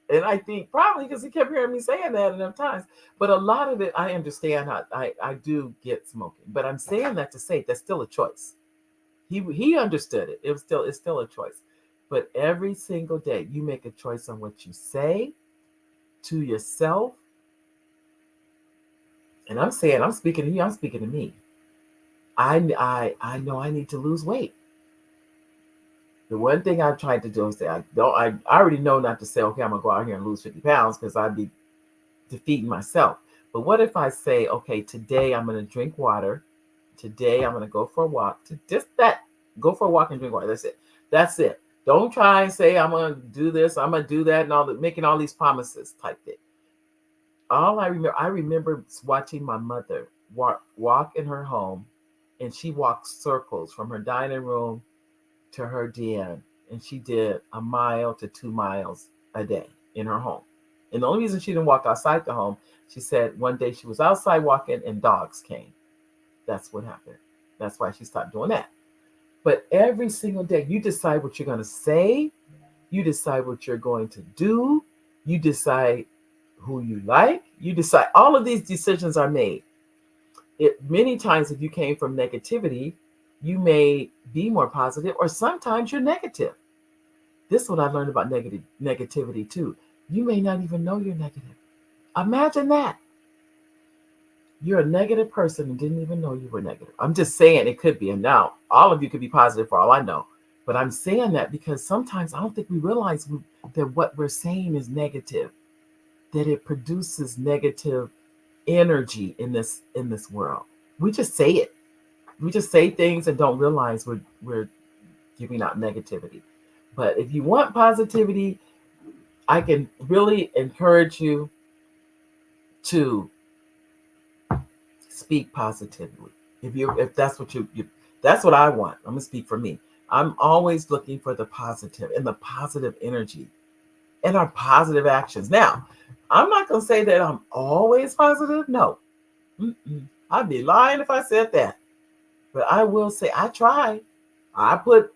And I think probably because he kept hearing me saying that enough times. But a lot of it, I understand how I do get smoking. But I'm saying that to say that's still a choice. He understood it. It's still a choice. But every single day you make a choice on what you say to yourself. And I'm speaking to you, I'm speaking to me. I know I need to lose weight. The one thing I've tried to do is say, I already know not to say, okay, I'm gonna go out here and lose 50 pounds because I'd be defeating myself. But what if I say, okay, today I'm gonna drink water. Today I'm gonna go for a walk. Go for a walk and drink water. That's it. Don't try and say I'm gonna do this, I'm gonna do that, and making all these promises type thing. All I remember watching my mother walk in her home, and she walked circles from her dining room to her den, and she did 1 mile to 2 miles a day in her home. And the only reason she didn't walk outside the home, she said one day she was outside walking and dogs came. That's what happened. That's why she stopped doing that. But every single day, you decide what you're going to say. You decide what you're going to do. You decide who you like. You decide. All of these decisions are made. Many times, if you came from negativity, you may be more positive, or sometimes you're negative. This is what I learned about negativity too. You may not even know you're negative. Imagine that. You're a negative person and didn't even know you were negative. I'm just saying it could be. And now all of you could be positive for all I know. But I'm saying that because sometimes I don't think we realize that what we're saying is negative, that it produces negative energy in this world. We just say it. We just say things and don't realize we're giving out negativity. But if you want positivity, I can really encourage you to speak positively. If that's what that's what I want. I'm gonna speak for me. I'm always looking for the positive and the positive energy and our positive actions. Now, I'm not gonna say that I'm always positive. No, I'd be lying if I said that. But I will say I try. I put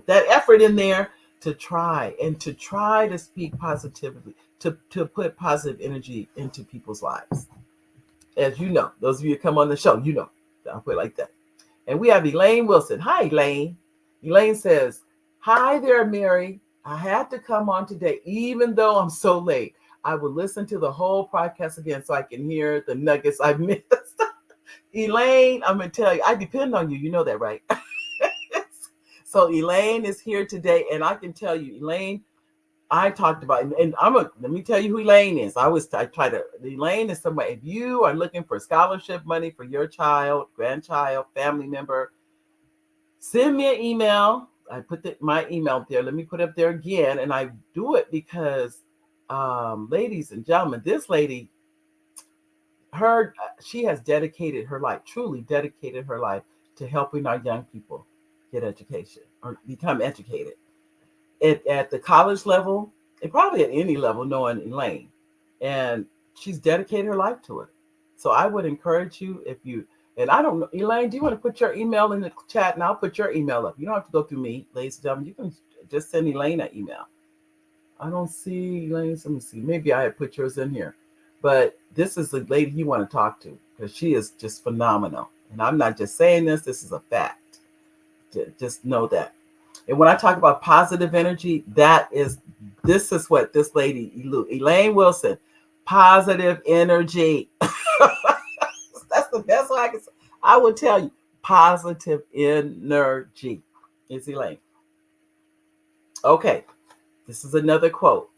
that effort in there to try to speak positively, to put positive energy into people's lives. As you know, those of you who come on the show, you know, I'll put it like that. And we have Elaine Wilson. Hi, Elaine. Elaine says, hi there, Mary. I had to come on today, even though I'm so late. I will listen to the whole podcast again so I can hear the nuggets I missed. Elaine, I'm going to tell you, I depend on you. You know that, right? So Elaine is here today, and I can tell you, Elaine, I talked about, and let me tell you who Elaine is. Elaine is somebody, if you are looking for scholarship money for your child, grandchild, family member, send me an email. I put my email up there. Let me put it up there again. And I do it because, ladies and gentlemen, this lady, she has dedicated her life, truly dedicated her life to helping our young people get education or become educated. At the college level, and probably at any level, knowing Elaine. And she's dedicated her life to it. So I would encourage you, and I don't know, Elaine, do you want to put your email in the chat? And I'll put your email up. You don't have to go through me, ladies and gentlemen. You can just send Elaine an email. I don't see Elaine's. Let me see. Maybe I had put yours in here. But this is the lady you want to talk to because she is just phenomenal. And I'm not just saying this. This is a fact. Just know that. And when I talk about positive energy, this is what this lady, Elaine Wilson, positive energy. That's the best way I can say. I will tell you, positive energy is Elaine. Okay, this is another quote.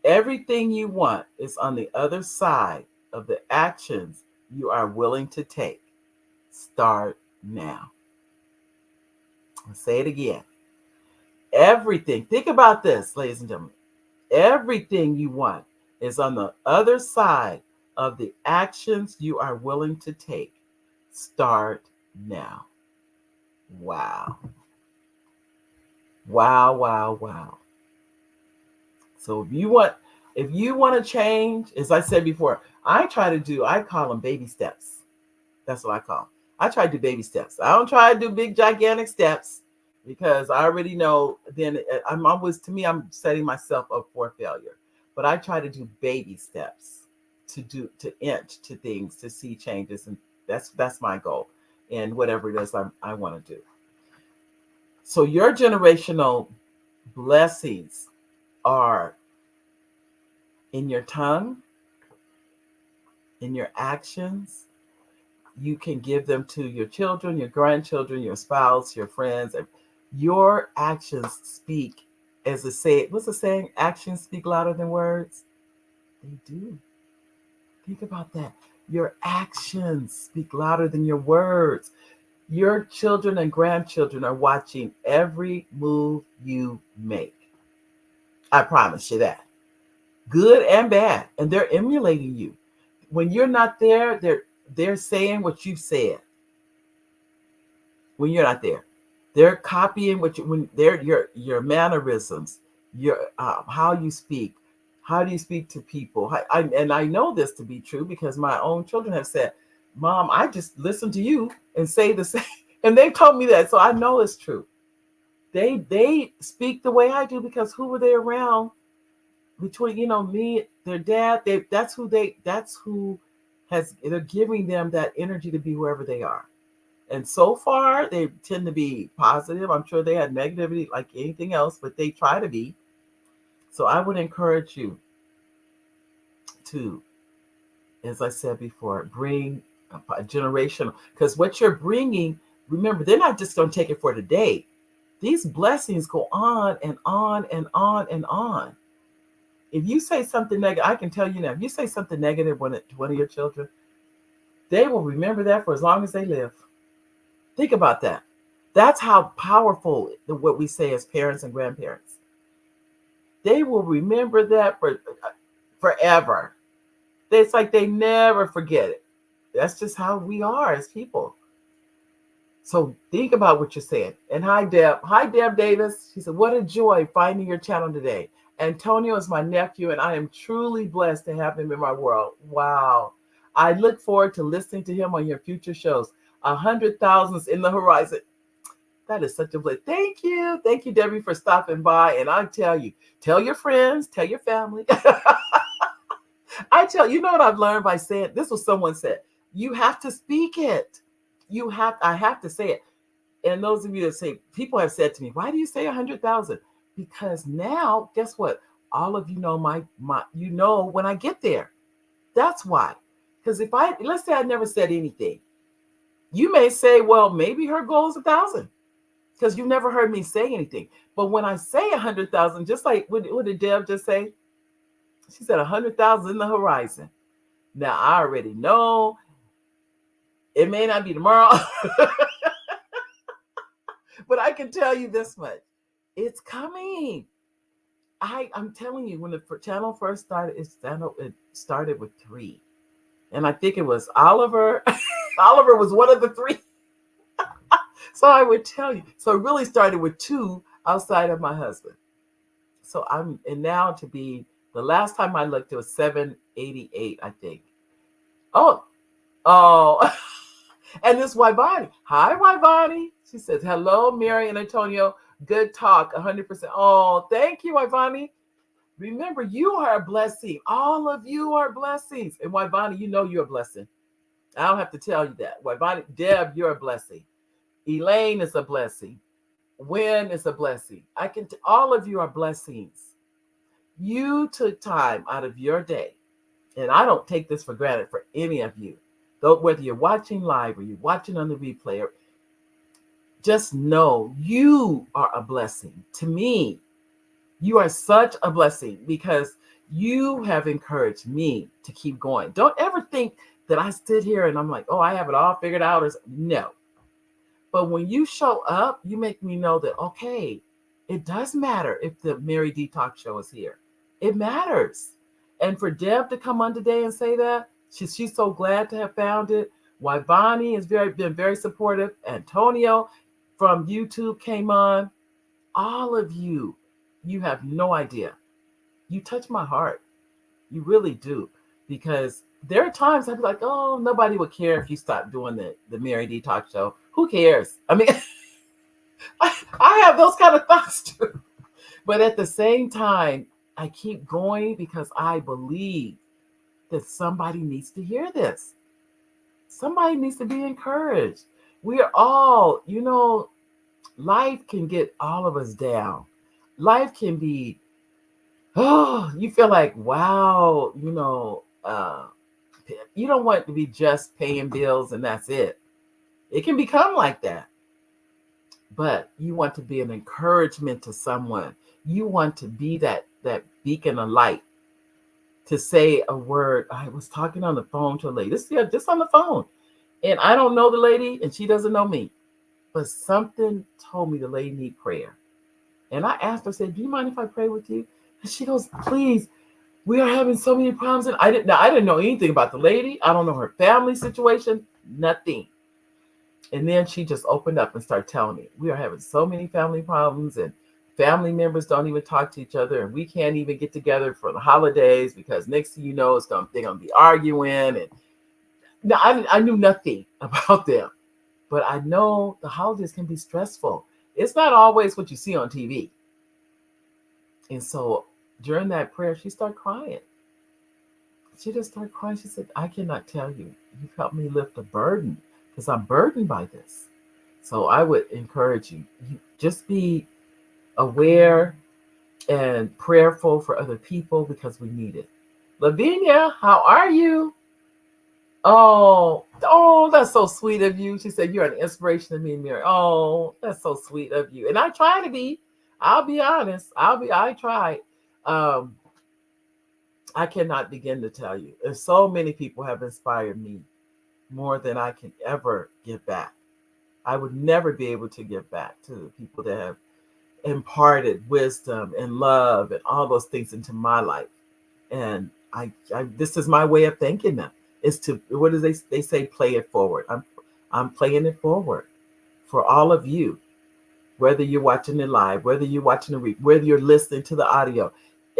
Everything you want is on the other side of the actions you are willing to take. Start now. I'll say it again. Everything. Think about this, ladies and gentlemen. Everything you want is on the other side of the actions you are willing to take. Start now. Wow. Wow, wow, wow. So if you want to change, as I said before, I call them baby steps. That's what I call them. I try to do baby steps. I don't try to do big gigantic steps because I already know then I'm setting myself up for failure. But I try to do baby steps to inch to things to see changes, and that's my goal and whatever it is I want to do. So your generational blessings are in your tongue, in your actions. You can give them to your children, your grandchildren, your spouse, your friends. Your actions speak, as what's the saying? Actions speak louder than words. They do. Think about that. Your actions speak louder than your words. Your children and grandchildren are watching every move you make. I promise you that. Good and bad. And they're emulating you. When you're not there, they're saying what you said. When you're not there, they're copying your mannerisms, your how you speak. How do you speak to people? And I know this to be true because my own children have said, "Mom, I just listen to you and say the same," and they told me that, so I know it's true. They speak the way I do because who were they around? Between me, their dad, they're giving them that energy to be wherever they are. And so far they tend to be positive. I'm sure they had negativity like anything else, but they try to be. So I would encourage you to, as I said before, bring a generational, because what you're bringing, remember, they're not just going to take it for today. These blessings go on and on and on and on. If you say something negative, I can tell you now, if you say something negative to one of your children, they will remember that for as long as they live. Think about that. That's how powerful what we say as parents and grandparents. They will remember that for forever. It's like they never forget it. That's just how we are as people. So think about what you're saying. And hi, Deb. Hi, Deb Davis. She said, what a joy finding your channel today. Antonio is my nephew, and I am truly blessed to have him in my world. Wow. I look forward to listening to him on your future shows. 100,000 in the horizon. That is such a bliss. Thank you. Thank you, Debbie, for stopping by. And I tell you, tell your friends, tell your family. You know what I've learned by saying, this was someone said, you have to speak it. I have to say it. And those of you that say, people have said to me, why do you say 100,000? Because now, guess what? All of you know when I get there. That's why. Because let's say I never said anything. You may say, well, maybe her goal is 1,000 because you never heard me say anything. But when I say 100,000, just like what did Deb just say? She said 100,000 in the horizon. Now I already know it may not be tomorrow, but I can tell you this much. It's coming. I'm telling you, when the channel first started, it started with 3. And I think it was Oliver. Oliver was one of the 3. So I would tell you. So it really started with 2 outside of my husband. So now to be, the last time I looked, it was 788, I think. Oh. And this Wybani. Hi, Wybani. She says, hello, Mary and Antonio. Good talk, 100%. Oh, thank you, Wybani. Remember, you are a blessing. All of you are blessings. And Wybani, you know you're a blessing. I don't have to tell you that. Wybani, Deb, you're a blessing. Elaine is a blessing. Wynn is a blessing. All of you are blessings. You took time out of your day, and I don't take this for granted for any of you. Though, whether you're watching live or you're watching on the replay, just know you are a blessing. To me, you are such a blessing because you have encouraged me to keep going. Don't ever think that I stood here and I'm like, oh, I have it all figured out. No. But when you show up, you make me know that, okay, It does matter if the Mary D Talk Show is here. It matters. And for Deb to come on today and say that, she's so glad to have found it. Wivani has been very supportive. Antonio from YouTube came on. All of you, you have no idea. You touch my heart. You really do. Because there are times I'd be like, oh, nobody would care if you stopped doing the Mary D Talk Show. Who cares? I mean, I have those kind of thoughts too. But at the same time, I keep going because I believe that somebody needs to hear this. Somebody needs to be encouraged. We are all, life can get all of us down. Life can be, you feel like, wow, you don't want to be just paying bills and that's it. It can become like that. But you want to be an encouragement to someone. You want to be that beacon of light, to say a word. I was talking on the phone to a lady, just on the phone. And I don't know the lady and she doesn't know me. But something told me the lady need prayer. And I asked her, I said, do you mind if I pray with you? And she goes, please. We are having so many problems. And I didn't know anything about the lady. I don't know her family situation, nothing. And then she just opened up and started telling me, we are having so many family problems and family members don't even talk to each other. And we can't even get together for the holidays because next thing you know, they're going to be arguing. And now I knew nothing about them, but I know the holidays can be stressful. It's not always what you see on TV. And so during that prayer, she started crying. She just started crying. She said, I cannot tell you. You've helped me lift a burden because I'm burdened by this. So I would encourage you, just be aware and prayerful for other people because we need it. Lavinia, how are you? Oh, that's so sweet of you. She said, you're an inspiration to me, Mary. Oh, that's so sweet of you. And I try to be. I'll be honest. I try. I cannot begin to tell you. And so many people have inspired me more than I can ever give back. I would never be able to give back to the people that have imparted wisdom and love and all those things into my life. And I this is my way of thanking them. Is to, what do they say, play it forward. I'm playing it forward for all of you, whether you're watching it live, whether you're watching it, whether you're listening to the audio.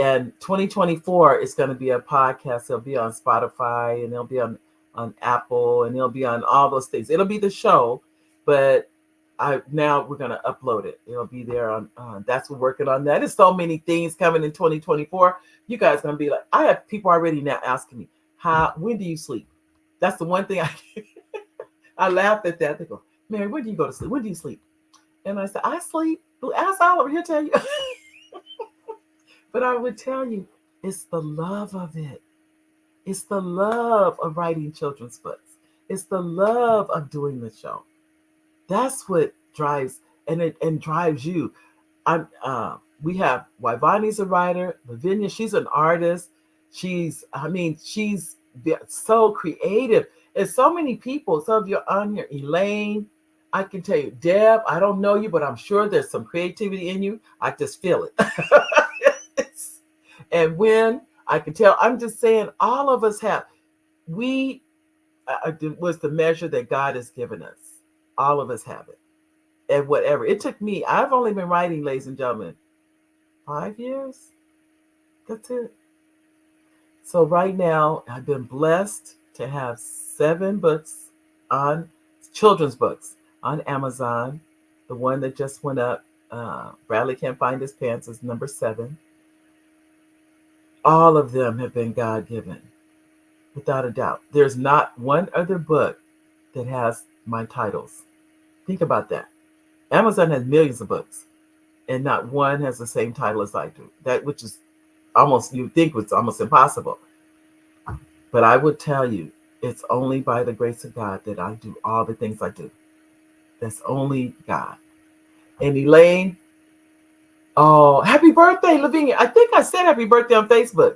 And 2024 is going to be a podcast. It'll be on Spotify and it'll be on Apple and it'll be on all those things. It'll be the show, but now we're going to upload it. It'll be there on, that's what we're working on. That is so many things coming in 2024. You guys going to be like, I have people already now asking me, when do you sleep? That's the one thing I laughed at that. They go, Mary, when do you go to sleep? When do you sleep? And I said, I sleep. Ask Oliver, he'll tell you. But I would tell you, it's the love of it. It's the love of writing children's books. It's the love of doing the show. That's what drives and drives you. We have Wivani's a writer. Lavinia, she's an artist. She's so creative. And so many people, some of you are on here. Elaine, I can tell you, Deb, I don't know you, but I'm sure there's some creativity in you. I just feel it. And when I can tell, I'm just saying, all of us have, was the measure that God has given us. All of us have it. And whatever. It took me, I've only been writing, ladies and gentlemen, 5 years. That's it. So right now, I've been blessed to have 7 books on children's books on Amazon. The one that just went up, Bradley Can't Find His Pants, is number 7. All of them have been God-given, without a doubt. There's not one other book that has my titles. Think about that. Amazon has millions of books, and not one has the same title as I do. That, which is almost, you think it's almost impossible. But I would tell you, it's only by the grace of God that I do all the things I do. That's only God. And Elaine, oh, happy birthday, Lavinia. I think I said happy birthday on Facebook.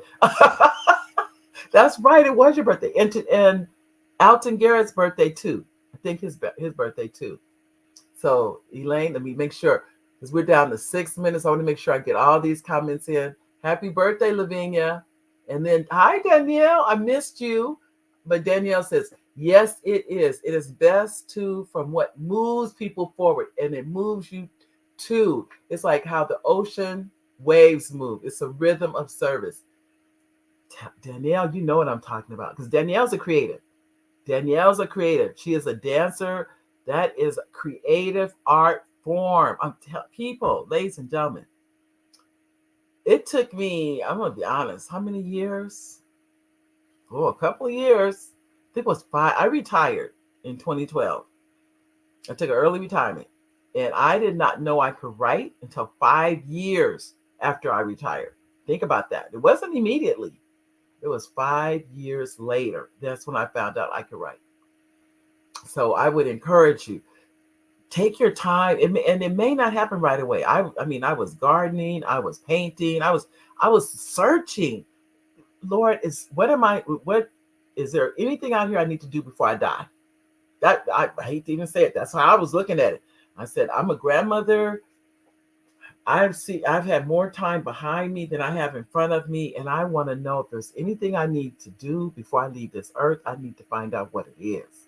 That's right, it was your birthday. And Alton Garrett's birthday too. I think his birthday too. So Elaine, let me make sure. because we're down to 6 minutes. I want to make sure I get all these comments in. Happy birthday, Lavinia. And then, hi, Danielle. I missed you. But Danielle says, yes, it is. It is best to from what moves people forward, and it moves you too. It's like how the ocean waves move. It's a rhythm of service. Danielle, you know what I'm talking about because Danielle's a creative. Danielle's a creative. She is a dancer. That is a creative art form. I'm telling people, ladies and gentlemen, it took me, I'm going to be honest, how many years? Oh, a couple of years. I think it was 5. I retired in 2012. I took an early retirement. And I did not know I could write until 5 years after I retired. Think about that. It wasn't immediately. It was 5 years later. That's when I found out I could write. So I would encourage you, take your time. And it may not happen right away. I mean, I was gardening, I was painting, I was searching. Lord, what is there anything out here I need to do before I die? That I hate to even say it. That's how I was looking at it. I said, I'm a grandmother. I've had more time behind me than I have in front of me. And I want to know if there's anything I need to do before I leave this earth. I need to find out what it is.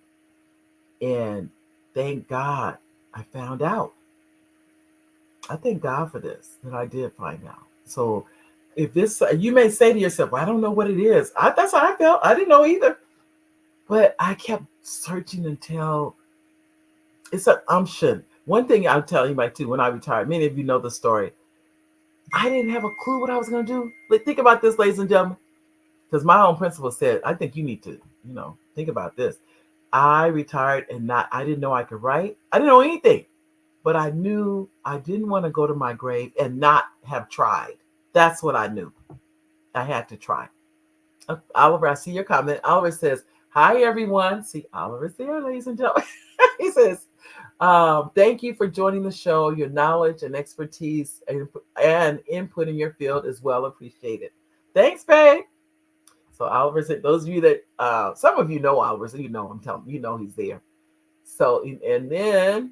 And thank God I found out. I thank God for this, that I did find out. So if this, you may say to yourself, well, I don't know what it is. That's how I felt. I didn't know either. But I kept searching until it's an umption. One thing I'll tell you about too, when I retired, many of you know the story. I didn't have a clue what I was going to do. Like, think about this, ladies and gentlemen, because my own principal said, I think you need to, think about this. I retired and I didn't know I could write. I didn't know anything, but I knew I didn't want to go to my grave and not have tried. That's what I knew. I had to try. Oliver, I see your comment. Oliver says, hi, everyone. See, Oliver's there, ladies and gentlemen. He says, thank you for joining the show. Your knowledge and expertise and input in your field is well appreciated. Thanks, babe. So Oliver said, those of you that, some of you know Oliver, so I'm telling you, he's there. So, and then,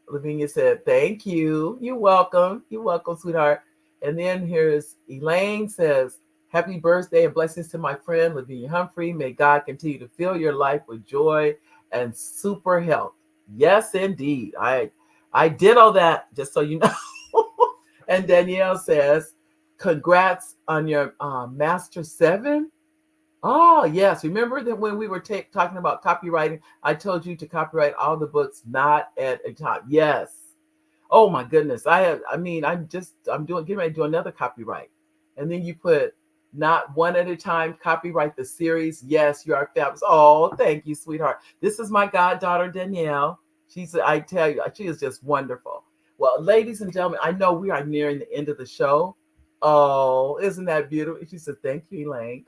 Lavinia said, thank you. You're welcome. You're welcome, sweetheart. And then here's Elaine says, happy birthday and blessings to my friend, Lavinia Humphrey. May God continue to fill your life with joy and super health. Yes, indeed. I did all that, just so you know. And Danielle says, congrats on your Master 7. Oh, yes. Remember that when we were talking about copywriting, I told you to copyright all the books, not at a time. Yes. Oh my goodness. I'm getting ready to do another copyright. And then you put not one at a time, copyright the series. Yes, you are fabulous. Oh, thank you, sweetheart. This is my goddaughter, Danielle. I tell you, she is just wonderful. Well, ladies and gentlemen, I know we are nearing the end of the show. Oh, isn't that beautiful? She said, thank you, Elaine.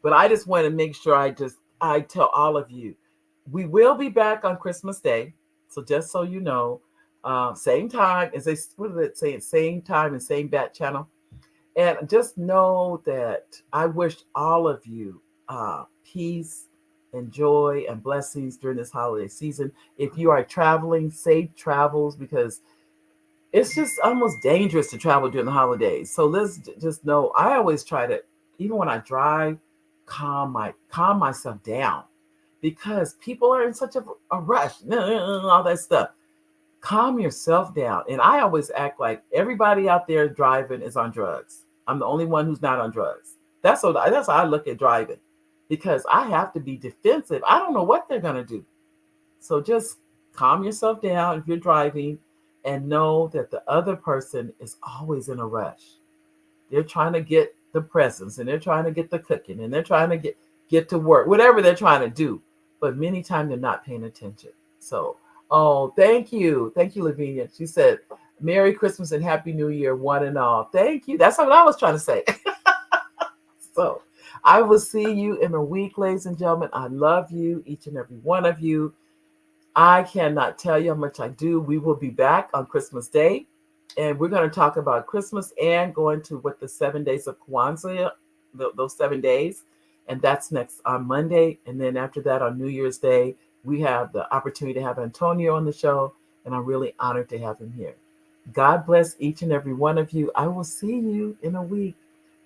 But I just want to make sure I tell all of you, we will be back on Christmas Day. So just so you know, same time, what did it say? Same time and same bat channel. And just know that I wish all of you peace and joy and blessings during this holiday season. If you are traveling, safe travels, because it's just almost dangerous to travel during the holidays. So let's just know, I always try to, even when I drive, calm myself down, because people are in such a rush, all that stuff. Calm yourself down. And I always act like everybody out there driving is on drugs. I'm the only one who's not on drugs. That's how I look at driving, because I have to be defensive. I don't know what they're going to do. So just calm yourself down if you're driving, and know that the other person is always in a rush. They're trying to get the presents, and they're trying to get the cooking, and they're trying to get to work, whatever they're trying to do. But many times they're not paying attention. So, thank you. Thank you, Lavinia. She said, Merry Christmas and Happy New Year, one and all. Thank you. That's what I was trying to say. So I will see you in a week, ladies and gentlemen. I love you, each and every one of you. I cannot tell you how much I do. We will be back on Christmas Day, and we're going to talk about Christmas and going to what the 7 days of Kwanzaa, those 7 days. And that's next on Monday. And then after that, on New Year's Day, we have the opportunity to have Antonio on the show. and I'm really honored to have him here. God bless each and every one of you. I will see you in a week.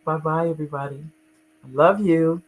Bye bye, everybody. I love you.